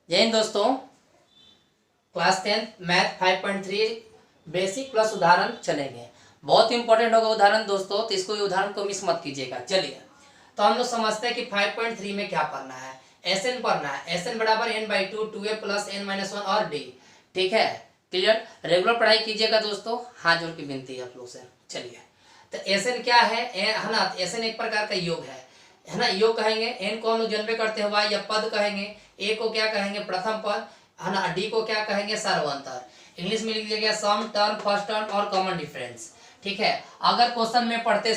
जय हिंद दोस्तों। Class 10 math 5.3 basic plus उदाहरण चलेंगे। बहुत इंपॉर्टेंट होगा उदाहरण दोस्तों, तो इसको उदाहरण को मिस मत कीजिएगा। चलिए, तो हम लोग समझते हैं कि 5.3 में क्या पढ़ना है। एस एन पढ़ना है। एस एन बराबर N by two, two A plus N minus one और डी। ठीक है, क्लियर। रेगुलर पढ़ाई कीजिएगा दोस्तों, हाथ जोड़ की विनती है आप लोग से। चलिए, तो एस एन क्या है ना। एस एन एक प्रकार का योग है ना। योग कहेंगे, एन को हम लोग जन्मे करते हैं वाई या पद कहेंगे, ए को क्या कहेंगे प्रथम पद है ना, डी को क्या कहेंगे सर्वांतर। इंग्लिश में लिख दिया गया सम टर्म, फर्स्ट टर्म और कॉमन डिफरेंस। ठीक है, अगर क्वेश्चन में पढ़ते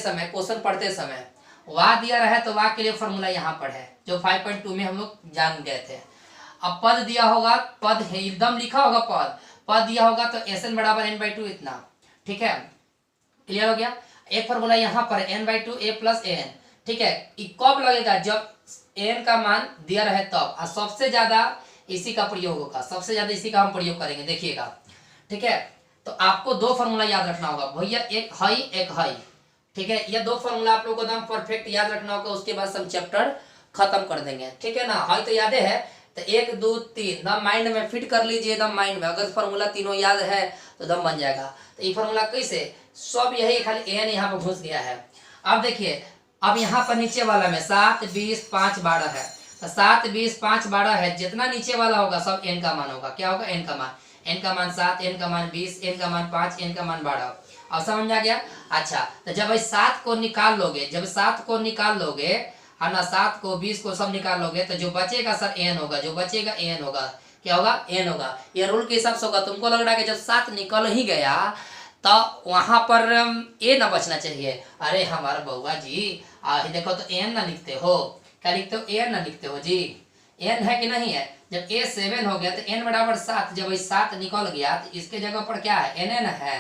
समय वाह दिया रहे तो वाह के लिए फॉर्मूला यहाँ पर है जो 5.2 में हम लोग जान गए थे। अब पद दिया होगा, पद है एकदम लिखा होगा, पद दिया होगा तो एस एन बराबर एन बाई टू इतना। ठीक है, क्लियर हो गया। एक फॉर्मूला यहाँ पर N by two A plus A N. ठीक है, कब लगेगा जब एन का मान दिया रहे तब, और सबसे ज्यादा इसी का प्रयोग होगा, सबसे ज्यादा इसी का हम प्रयोग करेंगे, देखिएगा। ठीक है, तो आपको दो फॉर्मूला याद रखना होगा भैया, एक हाई एक हाई। ठीक है, ये दो फॉर्मूला आप लोगों को एकदम परफेक्ट याद रखना होगा, उसके बाद हम चैप्टर खत्म कर देंगे। ठीक है ना, हाई तो याद है, तो एक दो तीन दम माइंड में फिट कर लीजिए, एकदम माइंड में। अगर फॉर्मूला तीनों याद है तो दम बन जाएगा। तो ये फॉर्मूला कैसे, सब यही, खाली एन यहाँ पर घुस गया है। अब देखिए, अब यहाँ पर नीचे वाला में 7, 20, 5, 12 है, तो 7, 20, 5, 12 है, जितना नीचे वाला होगा सब एन का मान होगा। क्या होगा, एन का मान। एन का मान 7, एन का मान 20, एन का मान 5, एन का मान 12। अब समझ आ गया। अच्छा, तो जब भाई 7 को निकाल लोगे, जब 7 को निकाल लोगे है ना, 7 को 20 को सब निकाल लोगे, तो जो बचेगा सर एन होगा, जो बचेगा एन होगा। क्या होगा, एन होगा। ये रूल के हिसाब से होगा। तुमको लग रहा है कि जब 7 निकल ही गया तो वहां पर ए ना बचना चाहिए। अरे हमारा बउआ जी, देखो तो एन ना लिखते हो, क्या लिखते हो, एन ना लिखते हो जी। एन है कि नहीं है। जब ए 7 हो गया तो एन बराबर 7, जब 7 निकल गया तो इसके जगह पर क्या है, एन एन है।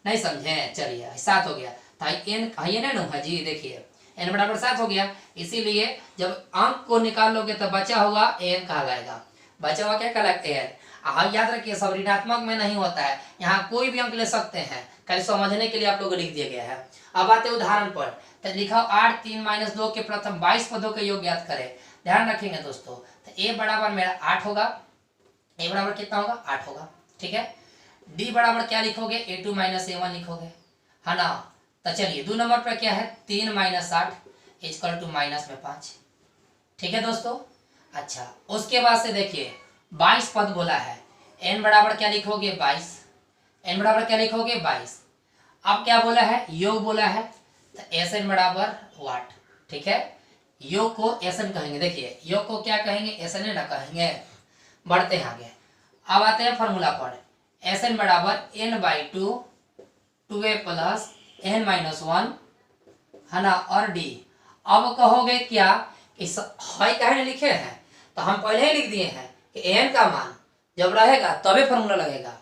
नहीं समझे, चलिए 7 हो गया, तो एन है जी। देखिए एन बराबर 7 हो गया, इसीलिए जब अंक को निकाल लोगे तो बचा हुआ एन कहलाएगा। बचा हुआ क्या कहलाएगा, एन। याद रखिए, सब ऋणात्मक में नहीं होता है, यहाँ कोई भी अंक ले सकते हैं, खाली समझने के लिए आप लोगों को लिख दिया गया है। अब आते उदाहरण पर, तो लिखा 8, 3, -2 के प्रथम 22 पदों के योग ज्ञात करें। ध्यान रखेंगे दोस्तों, तो ए बराबर मेरा 8 होगा। ए बराबर कितना होगा, 8 होगा। ठीक है, डी बराबर क्या लिखोगे, a2 - a1 लिखोगे, है ना। तो चलिए 2 नंबर पर क्या है, 3 - 8 इक्वल टू माइनस में 5। ठीक है दोस्तों। अच्छा, उसके बाद से देखिए 22 पद बोला है, n बराबर क्या लिखोगे 22, n बराबर क्या लिखोगे 22। अब क्या बोला है, योग बोला है, तो एस एन बराबर वाट। ठीक है, योग को एस एन कहेंगे। देखिए योग को क्या कहेंगे, एस एन ना कहेंगे। बढ़ते हैं आगे, अब आते हैं फॉर्मूला पर। एस एन बराबर N by two, two A plus N minus one, है ना, और डी। अब कहोगे क्या, इस हाई कहे लिखे हैं, तो हम पहले ही लिख दिए हैं कि एन का मान जब रहेगा तभी फॉर्मूला लगेगा।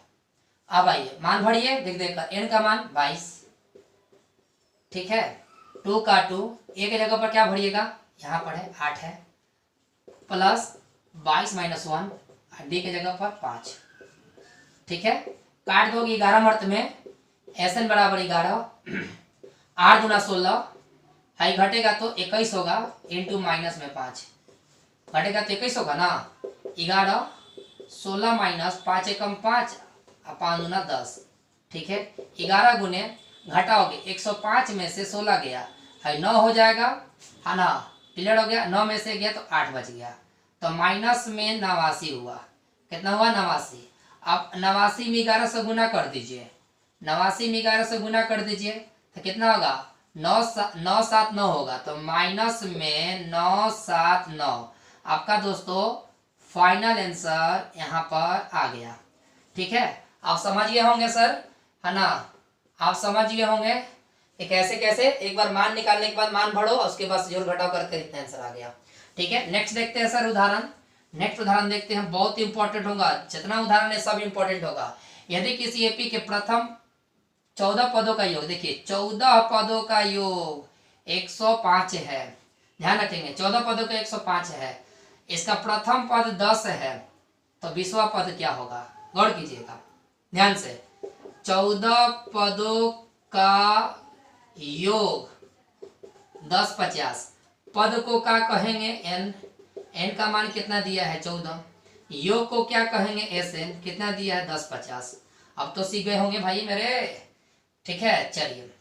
अब आइए मान भरिए, देख देख एन का मान 22। ठीक है, 2 का 2, ए के जगह पर क्या भरिएगा, यहाँ पर है 8 है, प्लस 22 - 1, डी के जगह पर 5। ठीक है, काट दोगे 11 मर्त में, एस एन बराबर 11, 8 दूना 16, हाई घटेगा तो 21 होगा, इंटू माइनस में 5 घटेगा तो 21 होगा ना। 11, 16 माइनस 5 एकम 5, 5 दूना 10। ठीक है, 11 गुने घटाओगे 105 में से 16 गया है 9 हो जाएगा, है ना। क्लियर हो गया, 9 में से गया तो 8 बच गया, तो माइनस में 89 हुआ। कितना हुआ, 89। अब 89 में 11 से गुना कर दीजिए, 89 में 11 से गुना कर दीजिए तो कितना होगा, 9 7 9 होगा, तो माइनस में 9 7 9। आपका दोस्तों फाइनल आंसर यहाँ पर आ गया। ठीक है, आप समझ गए होंगे सर, है ना। आप समझ गए होंगे कि कैसे कैसे एक बार मान निकालने के बाद मान भरो, उसके बाद जोड़ घटाव करके इतना आंसर आ गया। ठीक है, नेक्स्ट देखते हैं सर उदाहरण। नेक्स्ट उदाहरण देखते हैं, बहुत इंपॉर्टेंट होगा, जितना उदाहरण है सब इंपॉर्टेंट होगा। यदि किसी एपी के प्रथम 14 पदों का योग, देखिए 14 पदों का योग 105 है। ध्यान रखेंगे 14 पदों का 105 है, इसका प्रथम पद 10 है, तो 20वां पद क्या होगा, गौर कीजिएगा ध्यान से। 14 पदों का योग 10 50, पद को क्या कहेंगे, एन। एन का मान कितना दिया है 14, योग को क्या कहेंगे एस एन, कितना दिया है 10/50। अब तो सीख गए होंगे भाई मेरे, ठीक है। चलिए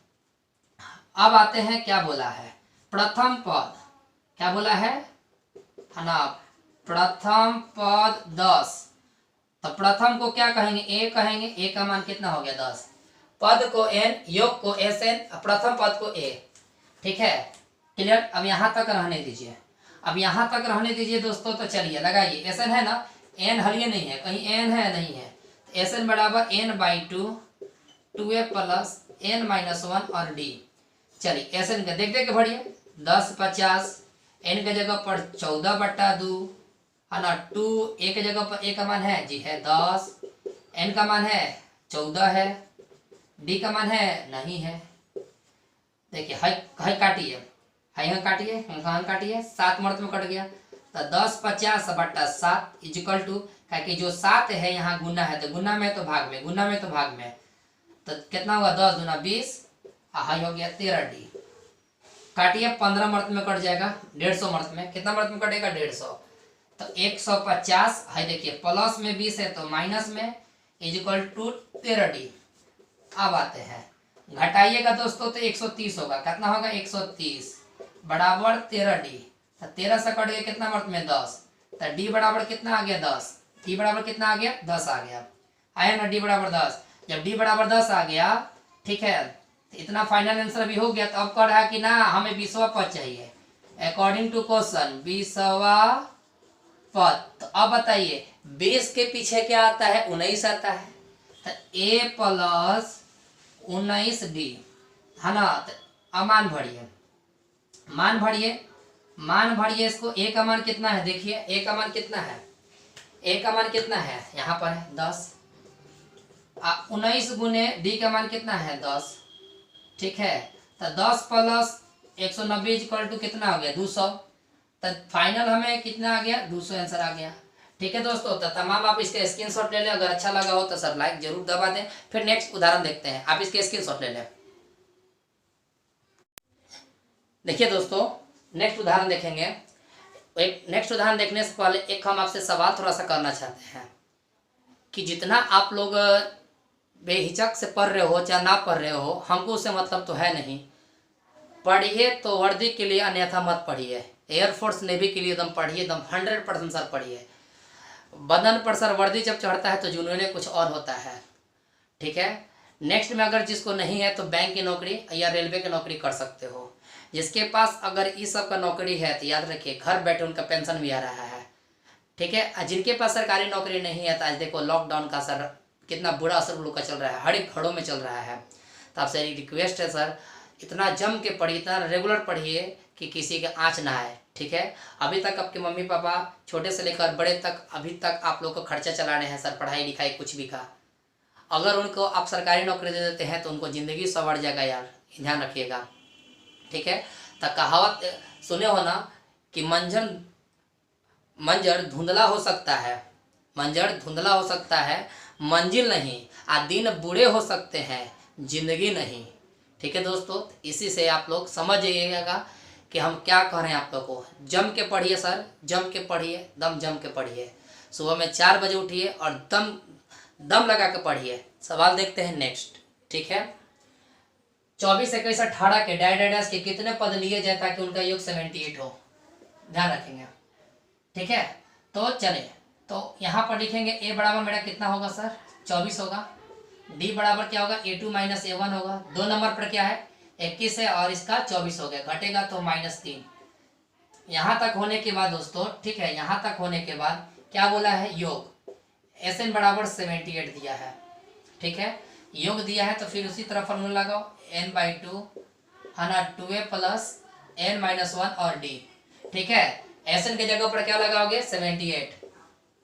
अब आते हैं, क्या बोला है प्रथम पद, क्या बोला है ना, प्रथम पद 10। तो प्रथम को क्या कहेंगे, ए कहेंगे, ए का मान कितना हो गया 10, पद को एन, योग को एस एन, प्रथम पद को ए, ठीक है। क्लियर। अब यहाँ तक रहने दीजिए, अब यहाँ तक रहने दीजिए दोस्तों। तो चलिए लगाइए, एस एन है ना, एन हलिए नहीं है, कहीं एन है नहीं है, तो एस एन बराबर n/2 2a प्लस n-1 और डी। चलिए एस एन का देख देख के बढ़िए, 10/50, एन के जगह पर 14/2 है ना, 2 ए के जगह पर ए का मान है जी है 10, एन का मान है 14 है, डी का मान है नहीं है। देखिए हाई हाई काटिए, हाई यहाँ काटिए, यहाँ काटिए, 7 मर्द में कट गया। तो 10/50/7 इजिकल टू, कि जो 7 है यहाँ गुना है, तो गुना में तो भाग में, गुना में तो भाग में, तो कितना होगा 10 दूना 20, हाई हो गया 13D। काटिए, 15 मर्द में कट जाएगा, 150 मर्द में, कितना मर्द में कटेगा 150, तो 150। हाई देखिए प्लस में 20 है तो माइनस में, इजिकल टू 13D। अब आते हैं, घटाइएगा दोस्तों तो 130 होगा, कितना होगा 130 बराबर 13D। तो 13 से कट गया कितना मर्द में 10, तो डी बराबर कितना आ गया 10, डी बराबर कितना आ गया 10 आ गया, आया ना डी बराबर 10। जब डी बराबर 10 आ गया, ठीक है, तो इतना फाइनल आंसर भी हो गया। तो अब कह रहा है कि ना हमें 20वां पद चाहिए, अकॉर्डिंग टू क्वेश्चन 20वां पद। तो अब बताइए 20 के पीछे क्या आता है, 19 आता है, तो a प्लस 19D है ना। तो अब मान भरिए, मान भरिए, मान भरिए इसको। ए का मान कितना है, देखिए ए का मान कितना है, ए का मान कितना है, यहाँ पर है 10, 19 गुने डी का मान कितना है 10, ठीक है। तो 10 प्लस 190 इक्वल टू कितना हो गया 200। तो फाइनल हमें कितना आ गया 200 आंसर आ गया, ठीक है दोस्तों। तो तमाम आप इसके स्क्रीनशॉट ले लें, अगर अच्छा लगा हो तो सर लाइक जरूर दबा दें। फिर नेक्स्ट उदाहरण देखते हैं, आप इसके स्क्रीनशॉट ले लें। देखिए दोस्तों नेक्स्ट उदाहरण देखेंगे। एक नेक्स्ट उदाहरण देखने से पहले एक हम आपसे सवाल थोड़ा सा करना चाहते हैं कि जितना आप लोग बेहिचक से पढ़ रहे हो चाहे ना पढ़ रहे हो, हमको उससे मतलब तो है नहीं। पढ़िए तो वर्दी के लिए, अन्यथा मत पढ़िए। एयरफोर्स नेवी के लिए एकदम पढ़िए, एकदम 100% सर पढ़िए। बदन पर सर वर्दी जब चढ़ता है तो जुनून कुछ और होता है, ठीक है। नेक्स्ट में अगर जिसको नहीं है तो बैंक की नौकरी या रेलवे की नौकरी कर सकते हो। जिसके पास अगर इस सब का नौकरी है तो याद रखिए घर बैठे उनका पेंशन भी आ रहा है, ठीक है। जिनके पास सरकारी नौकरी नहीं है तो आज देखो लॉकडाउन का सर कितना बुरा असर लोग का चल रहा है, हर एक घरों में चल रहा है। तो आपसे एक रिक्वेस्ट है सर, इतना जम के पढ़िए, इतना रेगुलर पढ़िए कि किसी के आँच ना आए, ठीक है। अभी तक आपके मम्मी पापा छोटे से लेकर बड़े तक अभी तक आप लोग को खर्चा चला रहे हैं सर, पढ़ाई लिखाई कुछ भी का। अगर उनको आप सरकारी नौकरी दे देते हैं तो उनको ज़िंदगी संवर जाएगा यार, ध्यान रखिएगा, ठीक है। तो कहावत सुने हो ना कि मंजर धुंधला हो सकता है, मंजर धुंधला हो सकता है, मंजिल नहीं, दिन बूढ़े हो सकते हैं, जिंदगी नहीं, ठीक है दोस्तों। इसी से आप लोग समझ जाइएगा कि हम क्या कह रहे हैं। आप लोग को जम के पढ़िए सर, जम के पढ़िए, दम जम के पढ़िए। सुबह में 4 बजे उठिए और दम लगा के पढ़िए। सवाल देखते हैं नेक्स्ट, ठीक है। 24, 21, 18 के डायडास के कितने पद लिए जाए ताकि उनका योग 78 हो, ध्यान रखेंगे, ठीक है। तो चले, तो यहाँ पर लिखेंगे ए बराबर मेरा कितना होगा सर 24 होगा, डी बराबर क्या होगा A2 - A1 होगा। 2 नंबर पर क्या है 21 है और इसका 24 हो गया, घटेगा तो -3। यहाँ तक होने के बाद दोस्तों, ठीक है, यहाँ तक होने के बाद क्या बोला है योग SN बराबर 78 दिया है, ठीक है। योग दिया है तो फिर उसी तरह फॉर्मूला लगाओ, n/2 है ना 2a प्लस n-1 और d, ठीक है। SN के जगह पर क्या लगाओगे 78,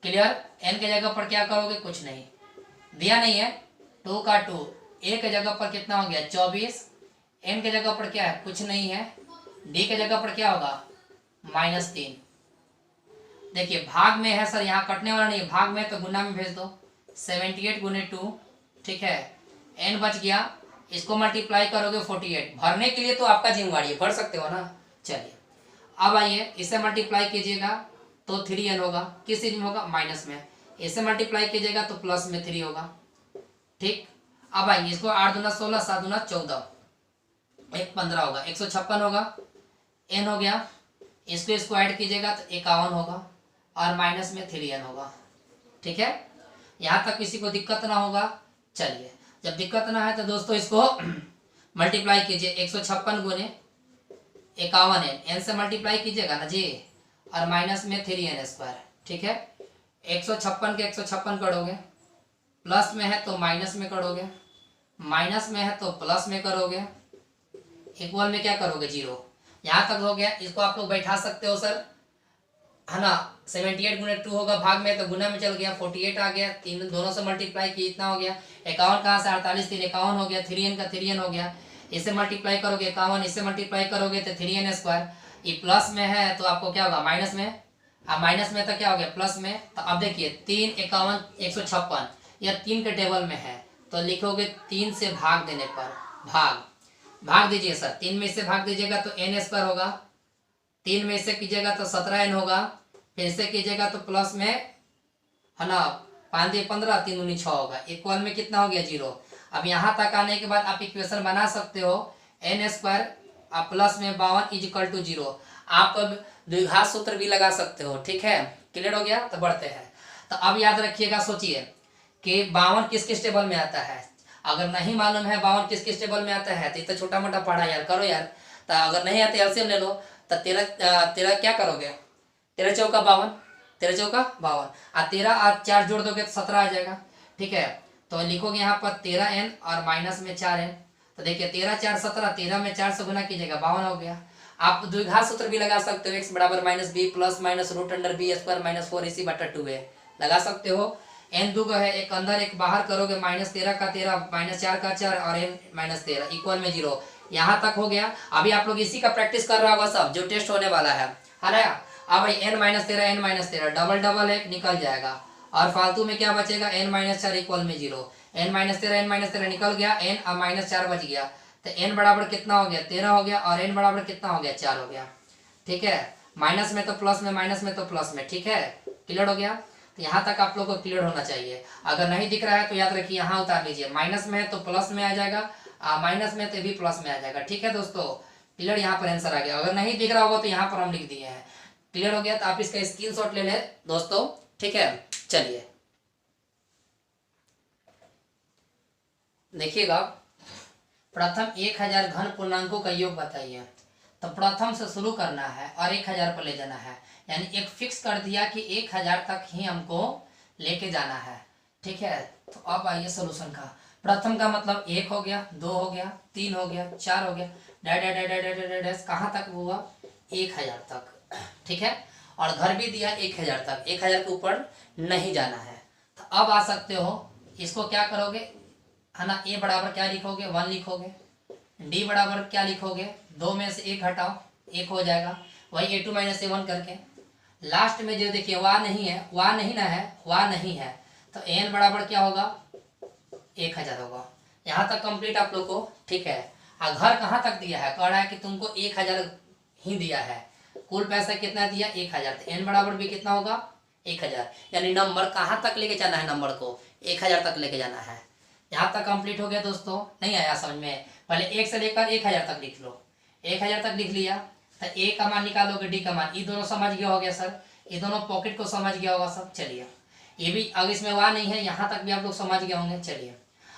क्लियर। n के जगह पर क्या करोगे, कुछ नहीं दिया नहीं है, 2 का 2, a के जगह पर कितना हो गया 24, n के जगह पर क्या है कुछ नहीं है, d के जगह पर क्या होगा -3। देखिए भाग में है सर, यहाँ कटने वाला नहीं, भाग में तो गुना में भेज दो, 78 गुने 2, ठीक है। n बच गया, इसको मल्टीप्लाई करोगे 48, भरने के लिए तो आपका जिम्मेवारी है, भर सकते हो ना। चलिए अब आइए इसे मल्टीप्लाई कीजिएगा तो 3n होगा। किस चीज में होगा? माइनस में। इसे मल्टीप्लाई कीजिएगा तो प्लस में 3 होगा। ठीक, अब आइए इसको 8 दूना 16, 7 दूना 14, 1 15 होगा, 156 होगा, n हो गया। इसको ऐड कीजिएगा तो 51 होगा और माइनस में 3n होगा। ठीक है, यहाँ तक किसी को दिक्कत ना होगा। चलिए, जब दिक्कत ना है तो दोस्तों इसको मल्टीप्लाई कीजिए, 156 गुने 51 n से मल्टीप्लाई कीजिएगा ना जी, और माइनस में 3n²। ठीक है, 156 के 156 करोगे, प्लस में है तो माइनस में करोगे, माइनस में है तो प्लस में करोगे, इक्वल में क्या करोगे? 0। यहाँ तक हो गया। इसको आप लोग बैठा सकते हो सर, है ना। 78 गुने 2 होगा, भाग में तो गुना में चल गया, 48 आ गया, तीन दोनों से मल्टीप्लाई की इतना हो गया। 51 कहाँ से? 48, 3 51 हो गया, 3n का 3n हो गया। इसे मल्टीप्लाई करोगे 51, इसे मल्टीप्लाई करोगे तो 3n²। ये प्लस में है तो आपको क्या होगा? माइनस में। अब माइनस में तो क्या हो गया? प्लस में। तो अब देखिए 3 51 156 यह 3 के टेबल में है, तो लिखोगे 3 से भाग देने पर, भाग दीजिए सर, 3 में से भाग दीजिएगा तो n² होगा, 3 में से कीजिएगा तो 17n होगा, फिर से कीजिएगा तो प्लस में, है ना, 5 × 15 3 × 6 होगा, इक्वल में कितना हो गया? 0। अब यहाँ तक आने के बाद आप इक्वेशन बना सकते हो, n² अब प्लस में 52 = 0। आप अब द्विघात सूत्र भी लगा सकते हो। ठीक है, क्लियर हो गया? तो बढ़ते हैं। तो अब याद रखिएगा, सोचिए कि 52 किस किस टेबल में आता है। अगर नहीं मालूम है 52 किस किस टेबल में आता है तो इतना छोटा मोटा पढ़ा यार, करो यार। तो अगर नहीं आते एलसीएम ले लो, तो 13 क्या करोगे? 13 चौका 52, 13 चौका 52, और 13 और 4 जोड़ दोगे तो 17 आ जाएगा। ठीक है, तो लिखोगे यहाँ पर 13n और माइनस में 4n। तो देखिए 13 4 17, 13 में 4 से गुना कीजिएगा 52 हो गया। आप द्विघात सूत्र भी लगा सकते हो, x बराबर -b प्लस माइनस √b² - 4 इसी बटा 2 लगा सकते हो। n दो है, एक अंदर एक बाहर करोगे, -13 का 13 -4 का 4 और n -13 इक्वल में 0। यहाँ तक हो गया। अभी आप लोग इसी का प्रैक्टिस कर रहा होगा सब, जो टेस्ट होने वाला है ना। अब भाई n -13 डबल डबल एक निकल जाएगा, और फालतू में क्या बचेगा? n -4 इक्वल में 0। n -13 निकल गया, n और -4 बच गया, तो n बराबर कितना हो गया? 13 हो गया, और n बराबर कितना हो गया? 4 हो गया। ठीक है, माइनस में तो प्लस में, माइनस में तो प्लस में। ठीक है, क्लियर हो गया? तो यहाँ तक आप लोग को क्लियर होना चाहिए। अगर नहीं दिख रहा है तो याद रखिए, यहाँ उतार लीजिए, माइनस में है तो प्लस में आ जाएगा, माइनस में तो भी प्लस में आ जाएगा। ठीक है दोस्तों, क्लियर? यहाँ पर आंसर आ गया। अगर नहीं दिख रहा होगा तो यहाँ पर हम लिख दिए हैं। क्लियर हो गया? तो आप इसका स्क्रीनशॉट ले लें दोस्तों। ठीक है, चलिए देखिएगा, प्रथम 1000 घन पूर्णांकों का योग बताइए। तो प्रथम से शुरू करना है और 1000 पर ले जाना है, यानी एक फिक्स कर दिया कि 1000 तक ही हमको लेके जाना है। ठीक है, तो अब आइए सोल्यूशन का। प्रथम का मतलब 1 हो गया, 2 हो गया, 3 हो गया, 4 हो गया, डैश कहाँ तक हुआ? 1000 तक। ठीक है, और घर भी दिया 1000 तक, 1000 के ऊपर नहीं जाना है। तो अब आ सकते हो, इसको क्या करोगे, है ना, a बराबर क्या लिखोगे? 1 लिखोगे। d बराबर क्या लिखोगे? 2 में से 1 हटाओ, 1 हो जाएगा, वही a2 - a1 करके। लास्ट में जो देखिए वह नहीं है, वह नहीं ना है, वह नहीं है, तो n बराबर क्या होगा? 1000 होगा। यहाँ तक कंप्लीट आप लोग को। ठीक है, और घर कहाँ तक दिया है? कह रहा है कि तुमको 1000 ही दिया है, कुल पैसा कितना दिया? 1000। तो n बराबर भी कितना होगा? 1000, यानी नंबर कहाँ तक लेके जाना है? नंबर को 1000 तक लेके जाना है। यहाँ तक कंप्लीट हो गया दोस्तों। नहीं आया समझ में? पहले 1 से लेकर 1000 तक लिख लो। 1000 तक लिख लिया तो a का मान निकालोगे, d का मान, ये दोनों समझ गया हो गया सर, ये दोनों पॉकेट को समझ गया होगा सब। चलिए ये भी, अगर इसमें वह नहीं है, यहाँ तक भी आप लोग समझ गए होंगे। चलिए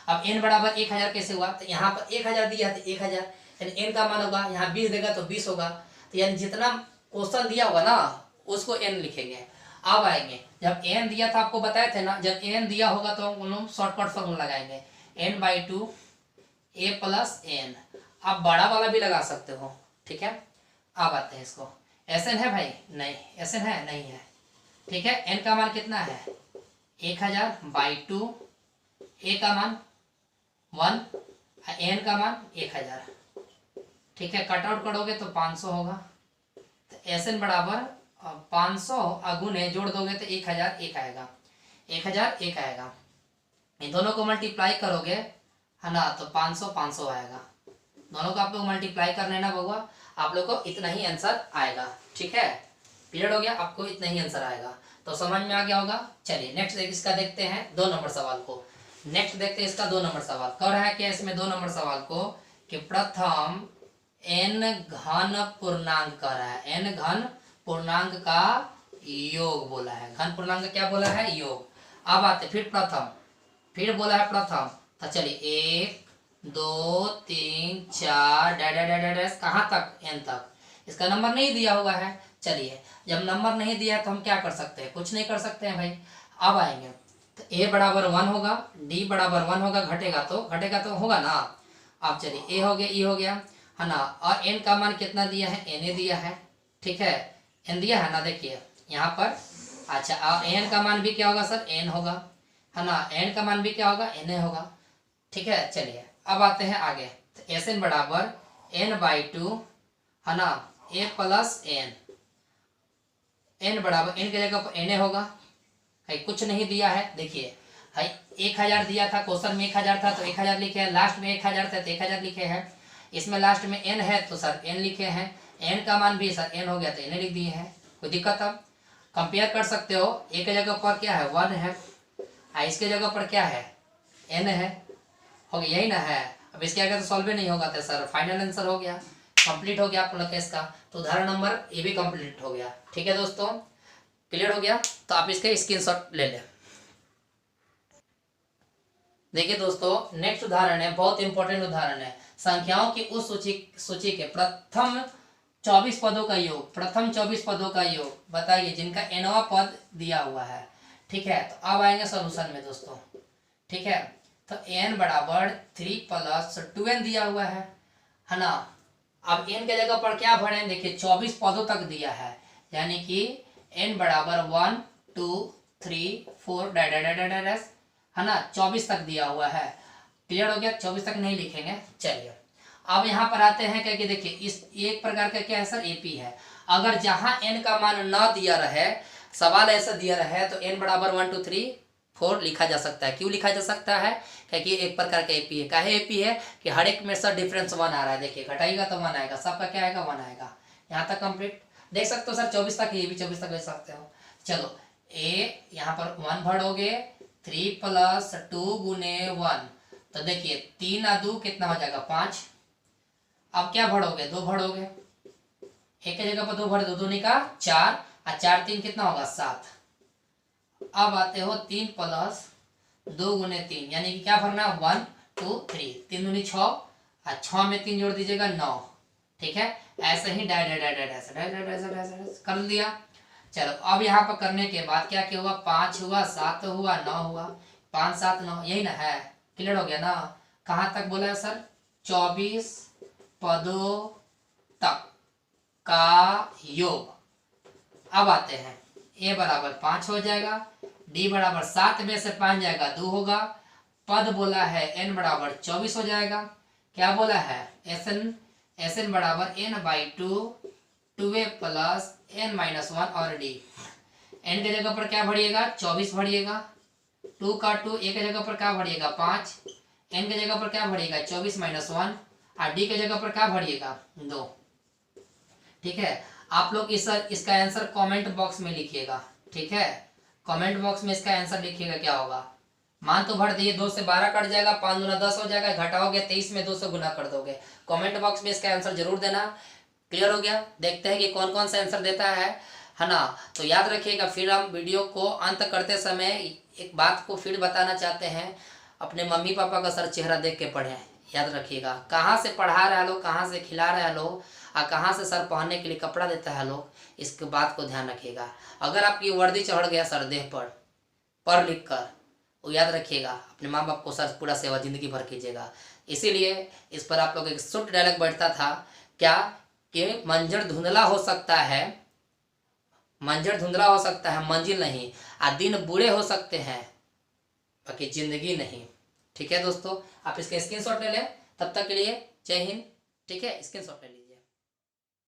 अब n बराबर 1000 कैसे हुआ? तो यहाँ पर 1000 दिया है तो 1000, यानी n का मान होगा, यहाँ 20 देगा तो 20 होगा, तो यानी जितना क्वेश्चन दिया होगा ना उसको n लिखेंगे। अब आएंगे, जब n दिया था आपको बताए थे ना, जब n दिया होगा तो हम लोग शॉर्टकट फॉर्मूला लगाएंगे, n/2 a + n। आप बड़ा वाला भी लगा सकते हो। ठीक है, अब आते हैं इसको, Sn है भाई? नहीं, Sn है नहीं है। ठीक है, n का मान कितना है? 1000/2, a का मान 1, n का मान 1000। ठीक है, कट आउट करोगे तो 500 होगा, तो Sn बराबर 500 गुने जोड़ दोगे तो 1000 1 आएगा, 1000 1 आएगा। इन दोनों को मल्टीप्लाई करोगे, है ना, तो 500 500 आएगा। दोनों को आप लोग मल्टीप्लाई करने ना बउआ, आप लोग को इतना ही आंसर आएगा। ठीक है, क्लियर हो गया, आपको इतना ही आंसर आएगा, तो समझ में आ गया होगा। चलिए नेक्स्ट इसका देखते हैं 2 नंबर सवाल को। नेक्स्ट देखते हैं इसका 2 नंबर सवाल। कह रहा है कि इसमें 2 नंबर सवाल को कि प्रथम n घन पूर्णांक कह रहा है, n घन पूर्णांक का योग बोला है। घन पूर्णांक क्या बोला है? योग। अब आते फिर प्रथम, फिर बोला है प्रथम, तो चलिए 1 2 3 4 डैश कहाँ तक? n तक। इसका नंबर नहीं दिया हुआ है। चलिए जब नंबर नहीं दिया है तो हम क्या कर सकते हैं? कुछ नहीं कर सकते हैं भाई। अब आएंगे तो a बराबर 1 होगा, d बराबर 1 होगा, घटेगा तो होगा ना। अब चलिए a हो गया, e हो गया, है ना। और n का मान कितना दिया है? n दिया है, ठीक है, n दिया है ना, देखिए यहाँ पर। अच्छा और n का मान भी क्या होगा सर? n होगा, है ना। n का मान भी क्या होगा? n होगा, ठीक है। चलिए अब आते हैं आगे, तो Sn बराबर n/2, है ना, a प्लस n। n बराबर n की जगह पर na होगा, है कुछ नहीं दिया है। देखिए है 1000 दिया था, क्वेश्चन में 1000 था तो 1000 लिखे हैं, लास्ट में 1000 था तो 1000 लिखे हैं। इसमें लास्ट में n है तो सर n लिखे हैं, n का मान भी सर n हो गया तो n लिख दिए हैं। कोई दिक्कत? अब कंपेयर कर सकते हो, एक जगह पर क्या है? 1 है, इसके जगह पर क्या है? n है, हो गया, यही ना है। अब इसके आगे तो सॉल्व नहीं होगा तो सर फाइनल आंसर हो गया, कंप्लीट हो गया आप लोग का इसका। तो उदाहरण नंबर ये भी कंप्लीट हो गया, ठीक है दोस्तों, क्लियर हो गया। तो आप इसका स्क्रीनशॉट ले लें। देखिए दोस्तों नेक्स्ट उदाहरण है, बहुत इंपॉर्टेंट उदाहरण है। संख्याओं की उस सूची के प्रथम 24 पदों का योग, प्रथम 24 पदों का योग बताइए जिनका nवा पद दिया हुआ है, ठीक है। तो अब आएंगे सॉल्यूशन में दोस्तों, ठीक है। तो n बराबर 3 + 2n दिया हुआ है ना। अब n के जगह पर क्या भरें? देखिए 24 पदों तक दिया है, यानी कि n बराबर 1 2 3 4 डैश, है ना, 24 तक दिया हुआ है। क्लियर हो गया? 24 तक नहीं लिखेंगे। चलिए अब यहाँ पर आते हैं क्या कि देखिए इस एक प्रकार का क्या है सर? एपी है। अगर जहाँ n का मान न दिया रहे, सवाल ऐसा दिया रहे, तो n बराबर 1 2 3 4 लिखा जा सकता है। क्यों लिखा जा सकता है? क्योंकि एक प्रकार का एपी है। काहे एपी है? कि हर एक में सर डिफरेंस 1 आ रहा है। देखिए घटाएगा तो 1 आएगा, सबका क्या आएगा? 1 आएगा। यहाँ तक कंप्लीट देख सकते हो सर, 24 तक, ये भी 24 तक ले सकते हो। चलो a यहाँ पर 1 भरोगे, 3 + 2 गुने 1, तो देखिए 3 और 2 कितना हो जाएगा? 5। अब क्या भरोगे? 2 भरोगे, एक की जगह पर 2 भर दो, 2 का 4 और 4 3 कितना होगा? 7। अब आते हो 3 + 2 गुने 3, यानी कि क्या भरना? 1 2 3, 3 दूनी 6 और 6 में 3 जोड़ दीजिएगा 9, ठीक है। ऐसे ही कर दिया। चलो अब यहाँ पर करने के बाद क्या क्या हुआ? 5 हुआ, 7 हुआ, 9 हुआ, 5 7 9, यही ना है। क्लियर हो गया ना? कहाँ तक बोला है सर? 24 पदों तक का योग। अब आते हैं, a बराबर 5 हो जाएगा, d बराबर 7 में से 5 जाएगा 2 होगा, पद बोला है n बराबर 24 हो जाएगा। क्या बोला है? Sn बराबर n/2 2a + n-1 और d। n के जगह पर क्या भरिएगा? 24 भरिएगा, 2 का 2 a के जगह पर क्या भरिएगा? 5, n के जगह पर क्या भरिएगा? 24 - 1 और d के जगह पर क्या भरिएगा? 2, ठीक है। आप लोग इसका आंसर कमेंट बॉक्स में लिखिएगा, ठीक है। कमेंट बॉक्स में इसका आंसर लिखिएगा क्या होगा। मान तो भर दिए, 2 से 12 कट जाएगा, 5 दूना 10 हो जाएगा, घटाओगे 23 में 2 से गुना कर दोगे। कमेंट बॉक्स में इसका आंसर जरूर देना। क्लियर हो गया? देखते हैं कि कौन कौन सा आंसर देता है ना। तो याद रखिएगा, फिर हम वीडियो को अंत करते समय एक बात को फिर बताना चाहते हैं, अपने मम्मी पापा का सर चेहरा देख के पढ़ें। याद रखिएगा, कहाँ से पढ़ा रहे लोग, कहाँ से खिला रहे लोग, और कहाँ से सर पहनने के लिए कपड़ा देता है लोग, इसके बात को ध्यान रखिएगा। अगर आपकी वर्दी चढ़ गया सर देह पर पढ़ लिख कर, वो याद रखिएगा, अपने माँ बाप को सर पूरा सेवा जिंदगी भर कीजिएगा। इसीलिए इस पर आप लोग एक शुद्ध डायलॉग बैठता था क्या कि मंजर धुंधला हो सकता है, मंजर धुंधला हो सकता है, मंजिल नहीं, और दिन बुरे हो सकते हैं, बाकी जिंदगी नहीं। ठीक है दोस्तों, आप इसके स्क्रीनशॉट ले लें। तब तक के लिए जय हिंद। ठीक है, स्क्रीनशॉट ले लीजिए।